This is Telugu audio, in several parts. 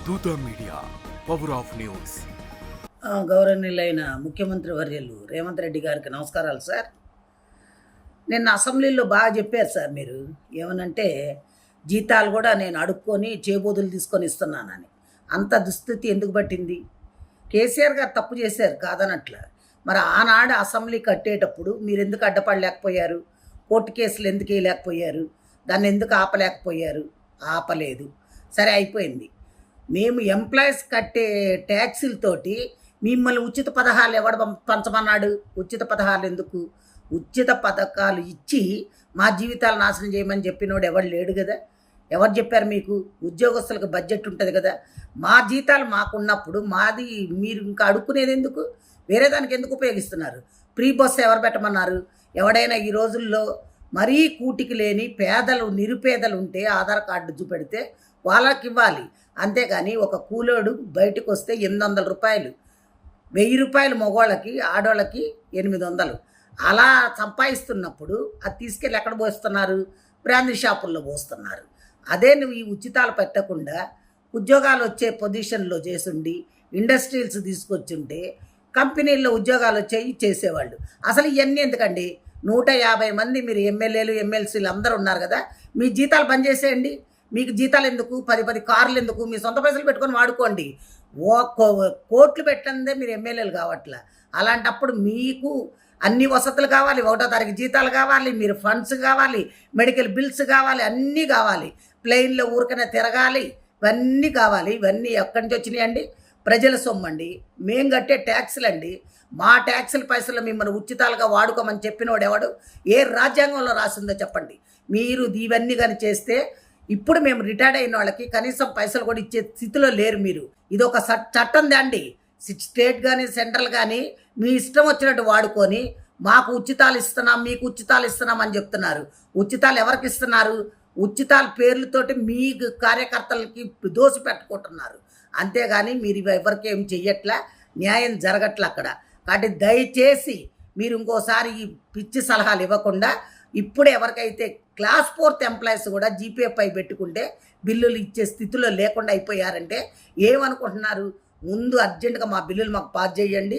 దూత మీడియా, పవర్ ఆఫ్ న్యూస్. గౌరవనీయులైన ముఖ్యమంత్రి వర్యులు రేవంత్ రెడ్డి గారికి నమస్కారాలు సార్. నిన్న అసెంబ్లీలో బాగా చెప్పారు సార్. మీరు ఏమనంటే జీతాలు కూడా నేను అడుక్కొని చేబోదులు తీసుకొని ఇస్తున్నానని. అంత దుస్థితి ఎందుకు పట్టింది? కేసీఆర్ గారు తప్పు చేశారు కాదనట్ల. మరి ఆనాడు అసెంబ్లీ కట్టేటప్పుడు మీరు ఎందుకు అడ్డపడలేకపోయారు? కోర్టు కేసులు ఎందుకు వేయలేకపోయారు? దాన్ని ఎందుకు ఆపలేకపోయారు? ఆపలేదు. సరే అయిపోయింది. మేము ఎంప్లాయీస్ కట్టే ట్యాక్సీలతోటి మిమ్మల్ని ఉచిత పథకాలు ఎవడు పంచమన్నాడు? ఉచిత పథకాలు ఎందుకు? ఉచిత పథకాలు ఇచ్చి మా జీవితాలు నాశనం చేయమని చెప్పినోడు ఎవడు లేడు కదా. ఎవరు చెప్పారు మీకు? ఉద్యోగస్తులకు బడ్జెట్ ఉంటుంది కదా. మా జీతాలు మాకున్నప్పుడు మాది మీరు ఇంకా అడుక్కునేది ఎందుకు? వేరే దానికి ఎందుకు ఉపయోగిస్తున్నారు? ఫ్రీ బస్సు ఎవరు పెట్టమన్నారు? ఎవడైనా ఈ రోజుల్లో మరీ కూటికి లేని పేదలు నిరుపేదలు ఉంటే ఆధార్ కార్డు చూపెడితే వాళ్ళకి ఇవ్వాలి. అంతేగాని ఒక కూలోడు బయటకు వస్తే 800 రూపాయలు, 1000 రూపాయలు మగవాళ్ళకి, ఆడవాళ్ళకి 800. అలా సంపాదిస్తున్నప్పుడు అది తీసుకెళ్ళి ఎక్కడ పోస్తున్నారు? బ్రాందీ షాపుల్లో పోస్తున్నారు. అదే నువ్వు ఈ ఉచితాలు పెట్టకుండా ఉద్యోగాలు వచ్చే పొజిషన్లో చేసుండి ఇండస్ట్రీస్ తీసుకొచ్చుంటే కంపెనీల్లో ఉద్యోగాలు వచ్చేవి చేసేవాళ్ళు. అసలు ఇవన్నీ ఎందుకండి? 150 మంది మీరు ఎమ్మెల్యేలు ఎమ్మెల్సీలు అందరూ ఉన్నారు కదా, మీ జీతాలు బంద్ చేసేయండి. మీకు జీతాలు ఎందుకు? 10 కార్లు ఎందుకు? మీ సొంత పైసలు పెట్టుకొని వాడుకోండి. కోట్లు పెట్టందే మీరు ఎమ్మెల్యేలు కావట్లా. అలాంటప్పుడు మీకు అన్ని వసతులు కావాలి, 1వ తారీఖు జీతాలు కావాలి, మీరు ఫండ్స్ కావాలి, మెడికల్ బిల్స్ కావాలి, అన్నీ కావాలి. ప్లెయిన్లో ఊరికనే తిరగాలి, ఇవన్నీ కావాలి. ఇవన్నీ ఎక్కడి నుంచి వచ్చినాయండి? ప్రజల సొమ్మండి, మేము కట్టే ట్యాక్సులు అండి. మా ట్యాక్సుల పైసలు మిమ్మల్ని ఉచితాలుగా వాడుకోమని చెప్పినోడు ఎవడు? ఏ రాజ్యాంగంలో రాసిందో చెప్పండి. మీరు ఇవన్నీ కానీ చేస్తే ఇప్పుడు మేము రిటైర్డ్ అయిన వాళ్ళకి కనీసం పైసలు కూడా ఇచ్చే స్థితిలో లేరు మీరు. ఇది ఒక చట్టం దాండి. స్టేట్ కానీ సెంట్రల్ కానీ మీ ఇష్టం వచ్చినట్టు వాడుకొని మాకు ఉచితాలు ఇస్తున్నాం, మీకు ఉచితాలు ఇస్తున్నాం అని చెప్తున్నారు. ఉచితాలు ఎవరికి ఇస్తున్నారు? ఉచితాల పేర్లతోటి మీ కార్యకర్తలకి దోసి పెట్టుకుంటున్నారు. అంతేగాని మీరు ఎవరికి ఏం చెయ్యట్లా, న్యాయం జరగట్లే అక్కడ. కాబట్టి దయచేసి మీరు ఇంకోసారి ఈ పిచ్చి సలహాలు ఇవ్వకుండా ఇప్పుడు ఎవరికైతే క్లాస్ 4th ఎంప్లాయీస్ కూడా జీపీఎఫ్ఐ పెట్టుకుంటే బిల్లులు ఇచ్చే స్థితిలో లేకుండా అయిపోయారంటే ఏమనుకుంటున్నారు? ముందు అర్జెంటుగా మా బిల్లులు మాకు పాస్ చేయండి,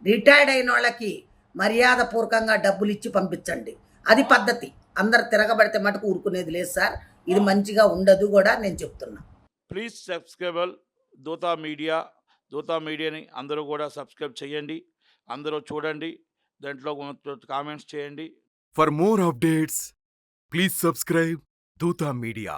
రిటైర్డ్ అయిన వాళ్ళకి మర్యాదపూర్వకంగా డబ్బులు ఇచ్చి పంపించండి. అది పద్ధతి. అందరు తిరగబడితే మటుకు ఊరుకునేది లేదు సార్. ఇది మంచిగా ఉండదు కూడా నేను చెప్తున్నా. ప్లీజ్ సబ్స్క్రైబ్ దూత మీడియా. దూత మీడియాని అందరూ కూడా సబ్స్క్రైబ్ చేయండి, అందరూ చూడండి, దాంట్లో కామెంట్స్ చేయండి. For more updates, please subscribe దూత మీడియా.